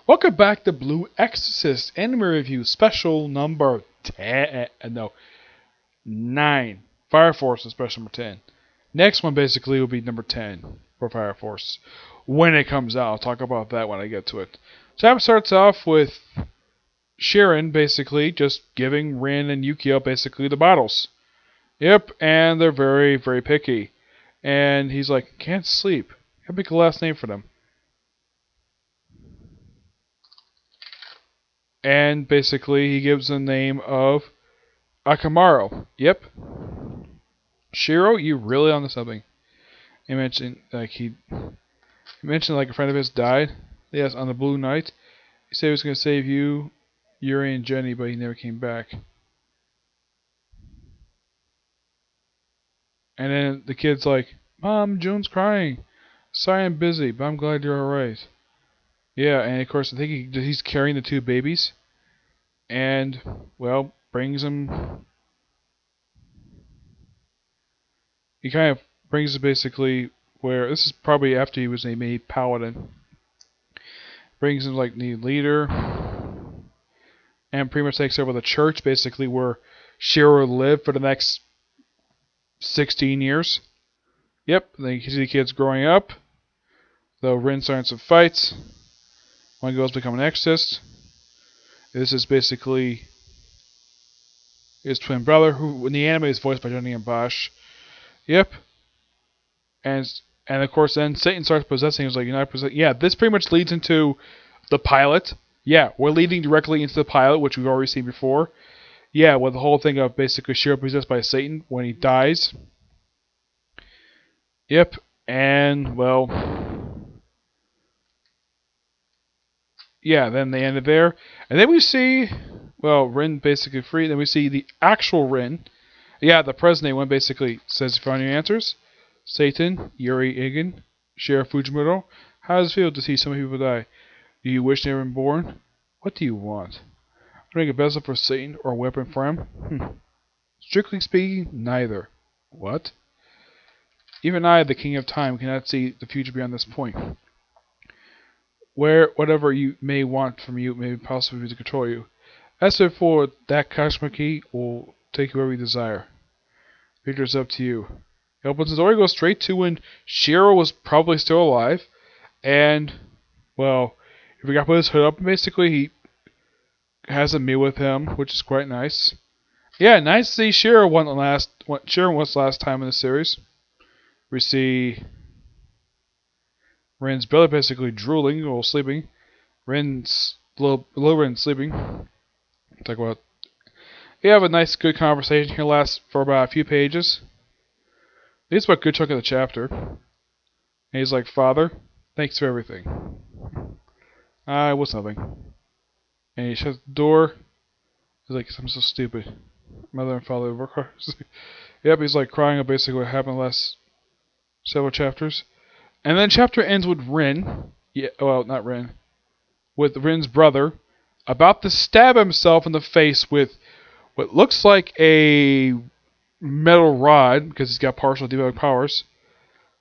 Welcome back to Blue Exorcist Anime Review Special number 10. No, 9. Fire Force is special number 10. Next one basically will be number 10 for Fire Force. When it comes out, I'll talk about that when I get to it. Chapter starts off with Sharon basically just giving Rin and Yukio basically the bottles. Yep, and they're very, very picky. And he's like, can't sleep. Can't pick a last name for them. And basically he gives the name of Akamaru. Yep. Shiro, you really onto something. He mentioned like a friend of his died. Yes, on the Blue Night. He said he was gonna save you, Yuri and Jenny, but he never came back. And then the kid's like, Mom, June's crying. Sorry I'm busy, but I'm glad you're alright. Yeah, and of course I think he's carrying the two babies. And, well, brings him... He kind of brings it basically where... This is probably after he was made paladin. Brings him like the leader. And pretty much takes over the church basically where Shiro lived for the next 16 years. Yep, then you see the kids growing up. Though Rin starting some fights. One girl's become an exorcist. This is basically his twin brother, who in the anime is voiced by Johnny and Bosch. Yep. And of course then Satan starts possessing him. He's like, you're not possessed. Yeah, this pretty much leads into the pilot. Yeah, we're leading directly into the pilot, which we've already seen before. Yeah, with the whole thing of basically Shiro possessed by Satan when he dies. Yep, and well, yeah, then they ended there. And then we see, well, Rin basically free. Then we see the actual Rin. Yeah, the present one basically says, you found your answers? Satan, Yuri Igen, Sheriff Fujimoto. How does it feel to see so many people die? Do you wish they were born? What do you want? To make a vessel for Satan or a weapon for him? Strictly speaking, neither. What? Even I, the King of Time, cannot see the future beyond this point. Where whatever you may want from you may possibly be to control you. As for that Kashmir key will take you wherever you desire. Future is up to you. It opens the door, goes straight to when Shiro was probably still alive, and well, if we got to put his hood up, basically he has a meal with him, which is quite nice. Yeah, nice to see Shiro once last time in the series. We see Ren's brother basically drooling while sleeping. Little Ren sleeping. Talk about. We have a nice, good conversation here. Lasts for about a few pages. It's about a good chunk of the chapter. And he's like, "Father, thanks for everything." It was nothing. And he shuts the door. He's like, "I'm so stupid." Mother and father work hard. Yep, he's like crying about basically what happened the last several chapters. And then chapter ends with Rin. Yeah, well, not Rin. With Rin's brother about to stab himself in the face with what looks like a metal rod because he's got partial demonic powers.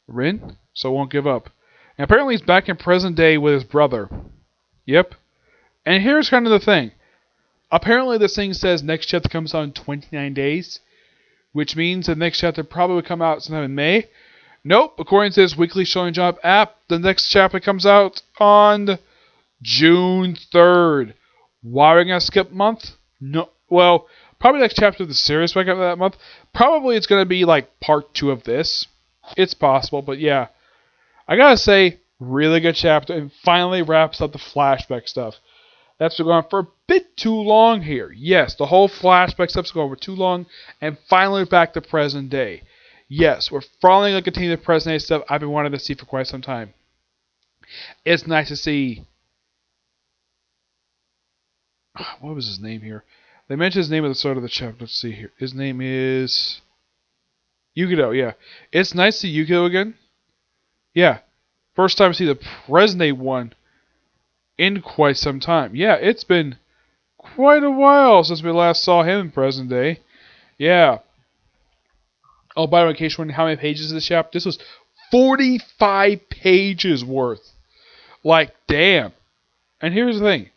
Rin, so won't give up. And apparently he's back in present day with his brother. Yep. And here's kind of the thing. Apparently this thing says next chapter comes out in 29 days, which means the next chapter probably will come out sometime in May. Nope, according to this weekly Shonen Jump app, the next chapter comes out on June 3rd. Why are we going to skip a month? No, well, probably next chapter of the series back up that month. Probably it's going to be like part 2 of this. It's possible, but yeah. I gotta say, really good chapter, and finally wraps up the flashback stuff. That's been going on for a bit too long here. Yes, the whole flashback stuff's going over too long, and finally back to present day. Yes, we're finally going to continue the present day stuff I've been wanting to see for quite some time. It's nice to see... What was his name here? They mentioned his name at the start of the chapter. Let's see here. His name is... Yukito, yeah. It's nice to see Yukito again. Yeah. First time to see the present day one in quite some time. Yeah, it's been quite a while since we last saw him in present day. Yeah. Oh, by the way, in case you're wondering how many pages is this chapter, this was 45 pages worth. Like, damn. And here's the thing.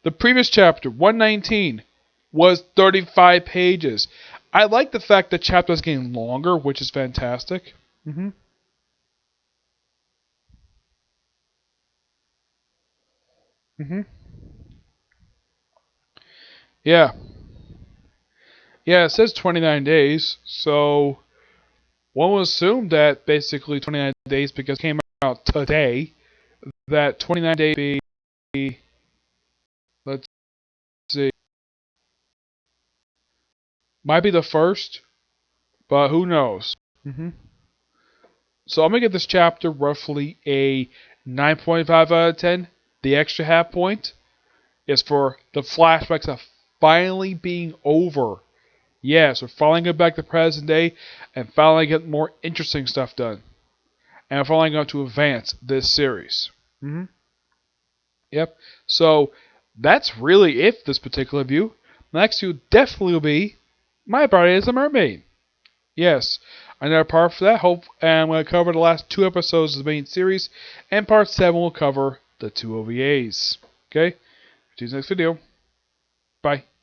The previous chapter, 119, was 35 pages. I like the fact that chapters getting longer, which is fantastic. Mm-hmm. Mm-hmm. Yeah. Yeah, it says 29 days, so one would assume that basically 29 days because it came out today, that 29 days be, let's see, might be the first, but who knows? Mm-hmm. So I'm going to give this chapter roughly a 9.5 out of 10. The extra half point is for the flashbacks of finally being over. Yes, we're finally getting back to present day and finally get more interesting stuff done. And we're finally going to advance this series. Mm-hmm. Yep. So that's really it for this particular view. Next view definitely will be My Bride is a Mermaid. Yes. Another part for that. Hope and I'm going to cover the last 2 episodes of the main series, and part 7 will cover the 2 OVAs. Okay. See you next video. Bye.